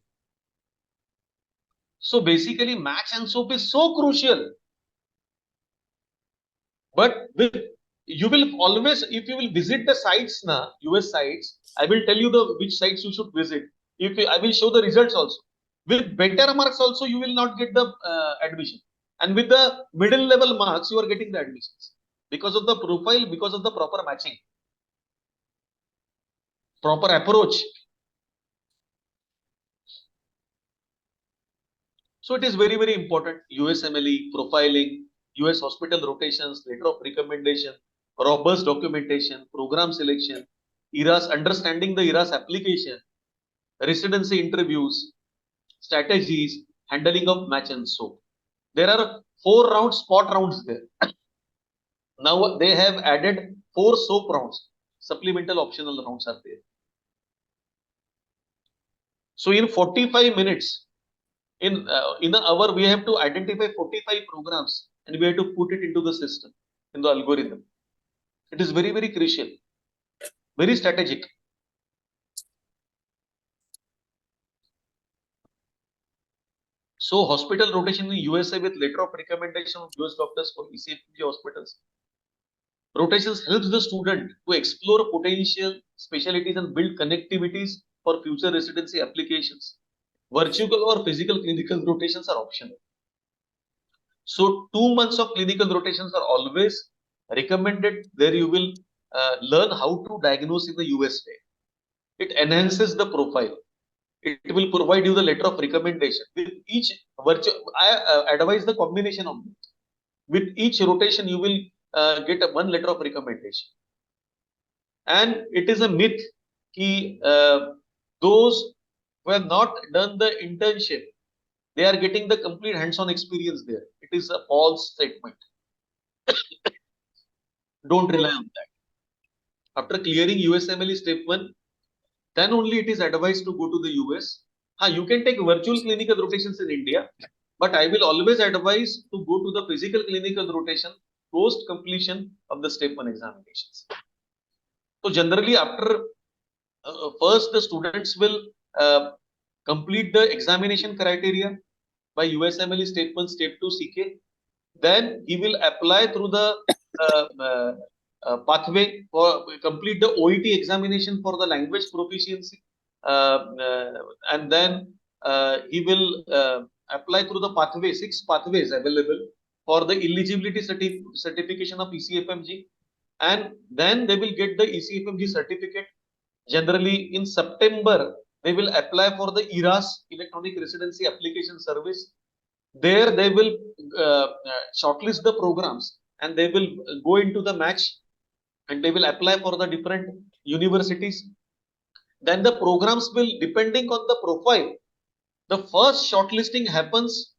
S1: So basically, match and soap is so crucial. But you will always, if you will visit the sites now, US sites, I will tell you which sites you should visit. I will show the results also. With better marks also, you will not get the admission. And with the middle level marks, you are getting the admissions. Because of the profile, because of the proper matching. Proper approach. So it is very, very important. USMLE, profiling, US hospital rotations, letter of recommendation, robust documentation, program selection, ERAS, understanding the ERAS application, residency interviews, strategies, handling of match and soap. There are 4 rounds, spot rounds there. Now they have added 4 soap rounds. Supplemental optional rounds are there. So in 45 minutes, in an hour, we have to identify 45 programs and we have to put it into the system, in the algorithm. It is very, very crucial, very strategic. So hospital rotation in USA with letter of recommendation of US doctors for ECFG hospitals. Rotations helps the student to explore potential specialties and build connectivities for future residency applications. Virtual or physical clinical rotations are optional. So 2 months of clinical rotations are always recommended. There you will learn how to diagnose in the US way. It enhances the profile. It will provide you the letter of recommendation. With each I advise the combination of them. With each rotation, you will get one letter of recommendation. And it is a myth that those who have not done the internship, they are getting the complete hands-on experience there. It is a false statement. Don't rely on that. After clearing USMLE step 1, then only it is advised to go to the US. You can take virtual clinical rotations in India, but I will always advise to go to the physical clinical rotation post completion of the step 1 examinations. So generally after first the students will complete the examination criteria by USMLE Step 1, Step 2 CK. Then he will apply through the uh, uh, pathway for complete the OET examination for the language proficiency, and then he will apply through the pathway, 6 pathways available for the eligibility certification of ECFMG, and then they will get the ECFMG certificate. Generally in September they will apply for the ERAS, electronic residency application service. There they will shortlist the programs and they will go into the match and they will apply for the different universities. Then the programs will, depending on the profile, the first shortlisting happens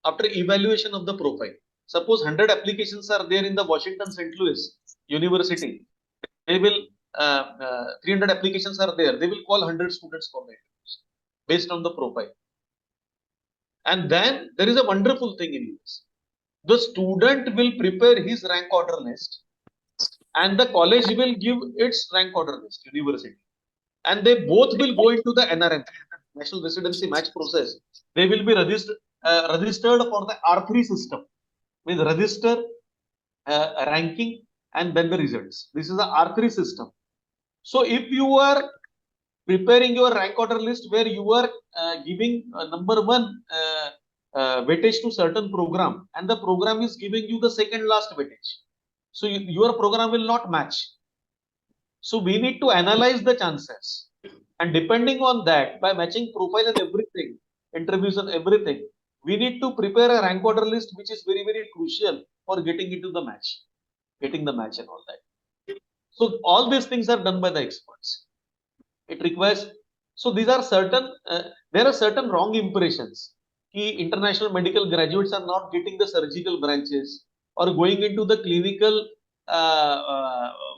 S1: after evaluation of the profile. Suppose 100 applications are there in the Washington St. Louis University. They will 300 applications are there. They will call 100 students for the interviews based on the profile. And then there is a wonderful thing in this. The student will prepare his rank order list and the college will give its rank order list, university. And they both will go into the NRM, National Residency Match process. They will be registered for the R3 system with register, ranking, and then the results. This is the R3 system. So if you are preparing your rank order list where you are giving number one weightage to certain program and the program is giving you the second last weightage, so your program will not match. So we need to analyze the chances, and depending on that, by matching profile and everything, interviews and everything, we need to prepare a rank order list which is very, very crucial for getting into the match, getting the match and all that. So all these things are done by the experts. It requires, so these are certain there are certain wrong impressions. International medical graduates are not getting the surgical branches or going into the clinical,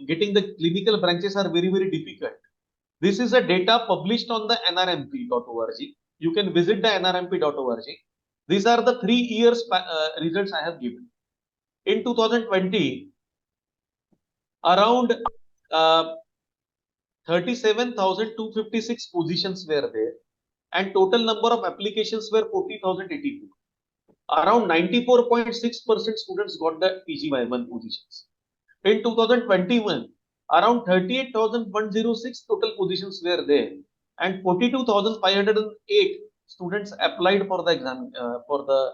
S1: getting the clinical branches are very, very difficult. This is a data published on the nrmp.org. You can visit the nrmp.org. These are the 3 years results I have given. In 2020, around 37,256 positions were there and total number of applications were 40,082. Around 94.6% students got the PGY1 positions. In 2021, around 38,106 total positions were there and 42,508 students applied for the exam, for the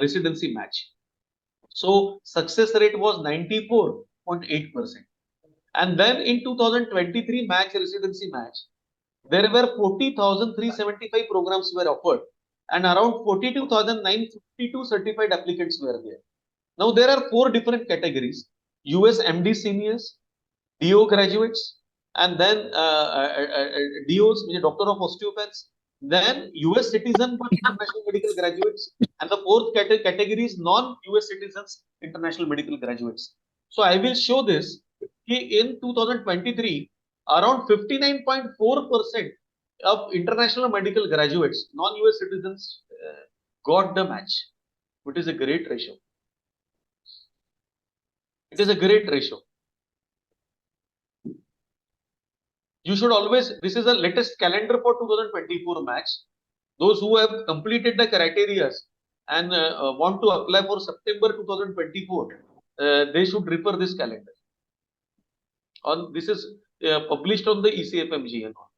S1: residency match. So success rate was 94.8%. And then in 2023 match, residency match, there were 40,375 programs were offered and around 42,952 certified applicants were there. Now there are 4 different categories: US MD seniors, DO graduates, and then DOs, Doctor of Osteopaths, then US citizen but international medical graduates, and the 4th category is non-US citizens, international medical graduates. So I will show this. In 2023, around 59.4% of international medical graduates, non-US citizens, got the match, which is a great ratio. It is a great ratio. You should always, this is the latest calendar for 2024 match. Those who have completed the criteria and want to apply for September 2024, they should refer this calendar. This is published on the ECFMG and all.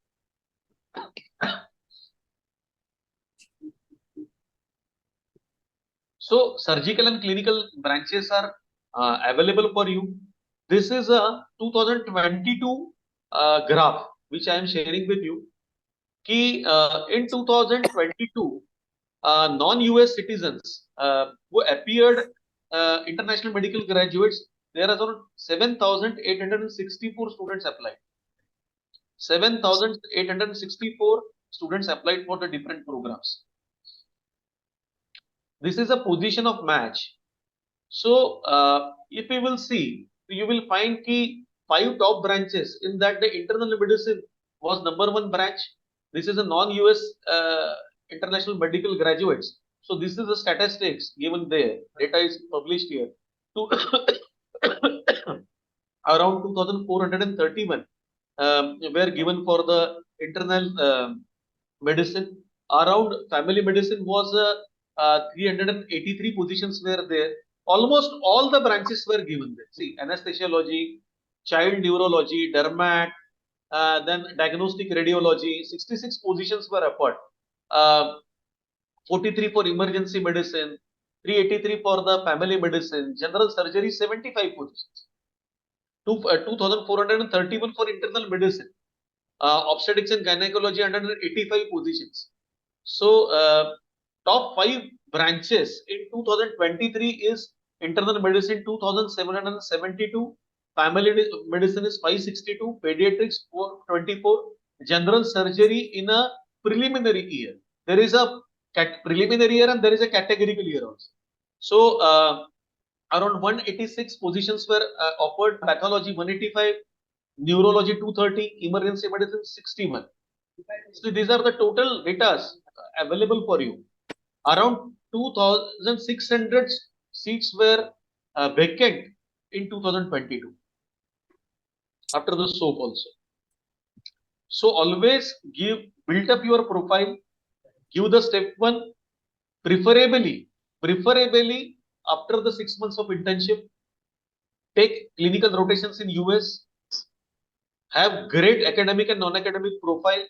S1: So surgical and clinical branches are available for you. This is a 2022 graph which I am sharing with you. In 2022, non-US citizens who appeared, international medical graduates, there are around 7,864 students applied. 7,864 students applied for the different programs. This is a position of match. So if we will see, you will find 5 top branches. In that, the internal medicine was number 1 branch. This is a non-US international medical graduates. So this is the statistics given there. Data is published here. around 2,431 were given for the internal medicine. Around family medicine was 383 positions were there. Almost all the branches were given there. See, anesthesiology, child neurology, dermat, then diagnostic radiology, 66 positions were offered. 43 for emergency medicine, 383 for the family medicine, general surgery, 75 positions. 2,431 for internal medicine, obstetrics and gynecology, 185 positions. So, top 5 branches in 2023 is internal medicine 2,772, family medicine is 562, pediatrics 424, general surgery in a preliminary year. There is a preliminary year and there is a categorical year also. So, around 186 positions were offered, pathology 185, neurology 230, emergency medicine 61. So these are the total data available for you. Around 2,600 seats were vacant in 2022 after the SOAP also. So always build up your profile, give the step 1, preferably after the 6 months of internship, take clinical rotations in US, have great academic and non-academic profile,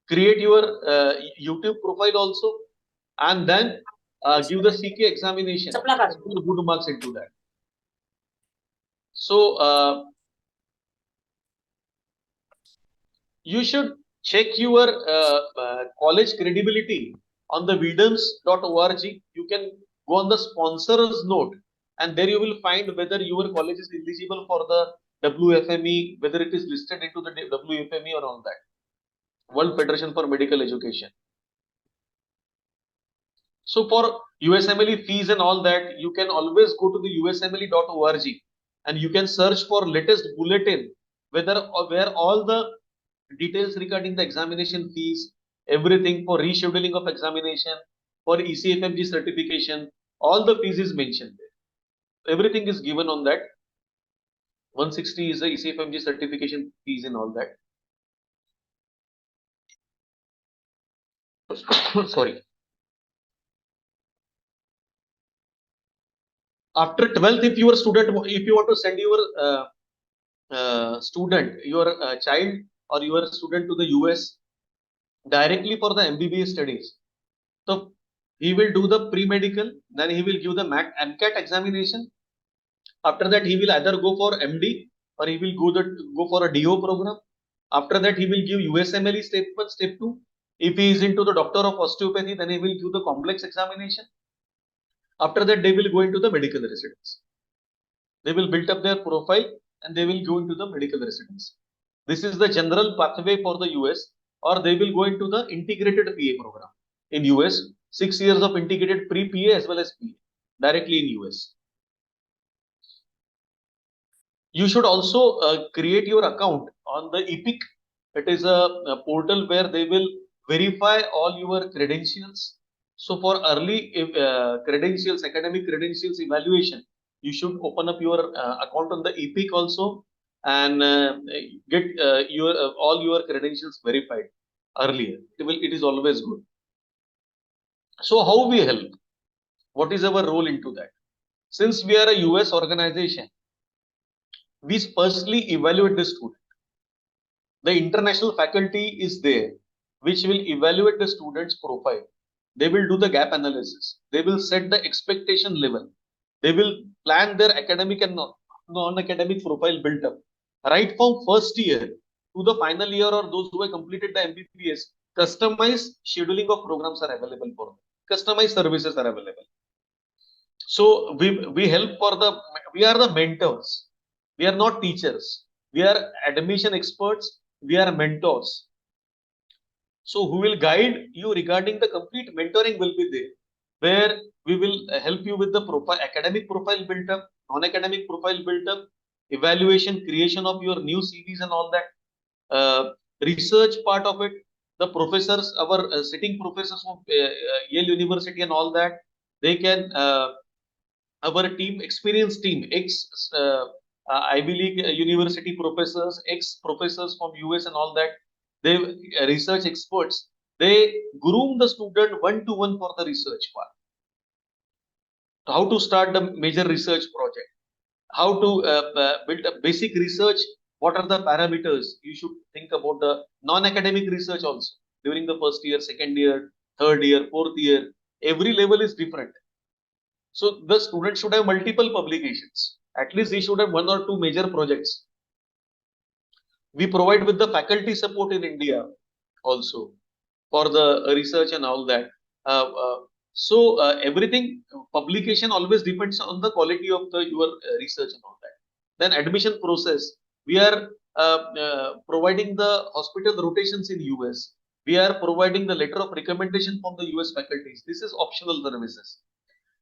S1: create your YouTube profile also, and then give the CK examination, good marks into that. So you should check your college credibility on the vidans.org. You can go on the sponsors note, and there you will find whether your college is eligible for the WFME, whether it is listed into the WFME or all that. World Federation for Medical Education. So for USMLE fees and all that, you can always go to the usmle.org and you can search for latest bulletin, where all the details regarding the examination fees, everything for rescheduling of examination, for ECFMG certification, all the fees is mentioned there. Everything is given on that. 160 is the ECFMG certification fees and all that. Sorry. After 12th, if you are student, if you want to send your student, your child or your student to the US directly for the MBBS studies, so he will do the pre-medical, then he will give the MCAT examination. After that, he will either go for MD or he will go for a DO program. After that, he will give USMLE step 1, step 2. If he is into the doctor of osteopathy, then he will give the complex examination. After that, they will go into the medical residency. They will build up their profile and they will go into the medical residency. This is the general pathway for the US, or they will go into the integrated PA program. In US, 6 years of integrated pre-PA as well as PA directly in US. You should also create your account on the EPIC. It is a portal where they will verify all your credentials. So for early credentials, academic credentials evaluation, you should open up your account on the EPIC also and get your all your credentials verified earlier. It is always good. So how we help? What is our role into that? Since we are a US organization, we firstly evaluate the student. The international faculty is there, which will evaluate the student's profile. They will do the gap analysis. They will set the expectation level. They will plan their academic and non-academic profile built up. Right from first year to the final year, or those who have completed the MBBS, customized scheduling of programs are available for them. Customized services are available. So we help we are the mentors. We are not teachers. We are admission experts. We are mentors. So who will guide you regarding the complete mentoring will be there, where we will help you with the academic profile built up, non-academic profile built up, evaluation, creation of your new CVs and all that, research part of it. The professors, our sitting professors from Yale University and all that, they can, our team, experienced team, Ivy League university professors, ex-professors from US and all that, they research experts, they groom the student one-to-one for the research part. How to start the major research project, how to build a basic research, what are the parameters. You should think about the non-academic research also during the first year, second year, third year, fourth year. Every level is different. So the student should have multiple publications. At least he should have one or two major projects. We provide with the faculty support in India also for the research and all that. Everything, publication always depends on the quality of your research and all that. Then admission process, we are providing the hospital rotations in US. We are providing the letter of recommendation from the US faculties. This is optional services.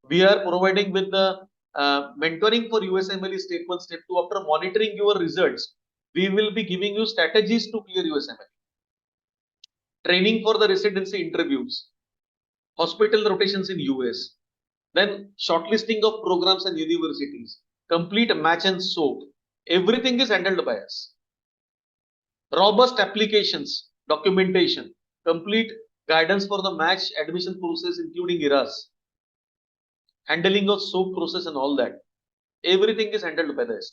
S1: We are providing with the mentoring for USMLE step 1, step 2. After monitoring your results, we will be giving you strategies to clear USMLE. Training for the residency interviews, hospital rotations in US, then shortlisting of programs and universities, complete match and soap. Everything is handled by us. Robust applications, documentation, complete guidance for the match admission process, including ERAS, handling of soap process and all that. Everything is handled by the ST.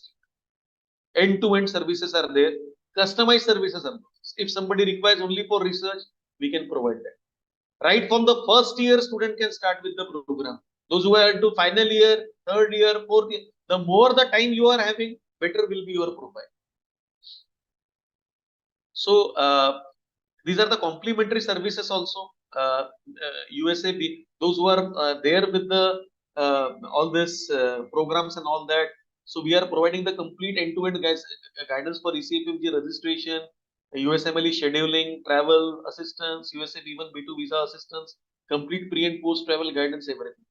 S1: End-to-end services are there. Customized services are there. If somebody requires only for research, we can provide that. Right from the first year, student can start with the program. Those who are into final year, third year, fourth year, the more the time you are having, better will be your profile. So these are the complementary services also. USA, those who are there with the all this programs and all that. So we are providing the complete end-to-end guidance for ECFMG registration, USMLE scheduling, travel assistance, USA B1, B2 visa assistance, complete pre and post travel guidance, everything.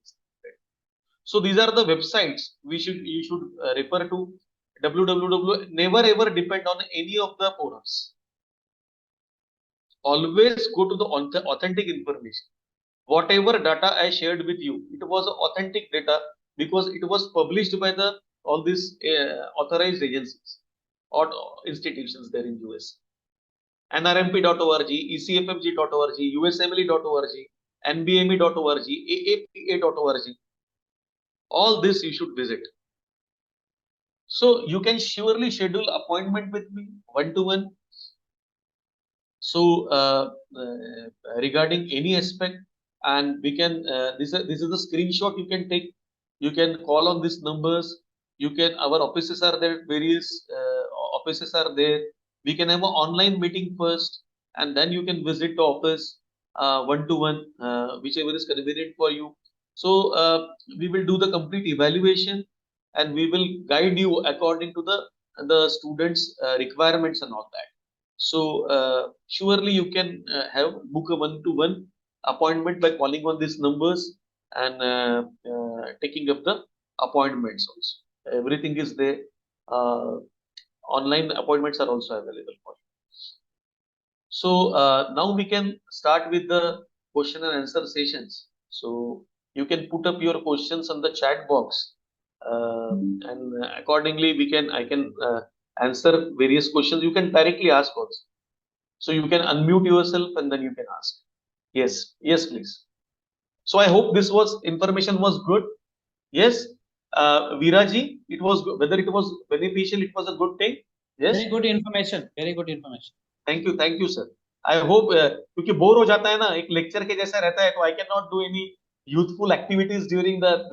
S1: So these are the websites you should refer to. www. Never ever depend on any of the forums. Always go to the authentic information. Whatever data I shared with you, it was authentic data because it was published by the all these authorized agencies or institutions there in US. NRMP.org, ECFMG.org, USMLE.org, NBME.org, AAPA.org. All this you should visit. So you can surely schedule appointment with me one-to-one. So regarding any aspect, and we can this is the screenshot you can take. You can call on these numbers. You can, our offices are there, various offices are there. We can have an online meeting first, and then you can visit the office one-to-one, whichever is convenient for you. So we will do the complete evaluation, and we will guide you according to the students' requirements and all that. So surely you can have book a one-to-one appointment by calling on these numbers and taking up the appointments also. Everything is there. Online appointments are also available for you. So now we can start with the question and answer sessions. So you can put up your questions on the chat box, and accordingly I can answer various questions. You can directly ask also. So you can unmute yourself and then you can ask. Yes, yes, please. So I hope this information was good. Yes, Veeraji, it was, whether it was beneficial, it was a good thing. Yes.
S2: Very good information. Very good information.
S1: Thank you, sir. I hope क्योंकि bore हो जाता है ना, एक lecture के जैसा रहता है, तो I cannot do any youthful activities during that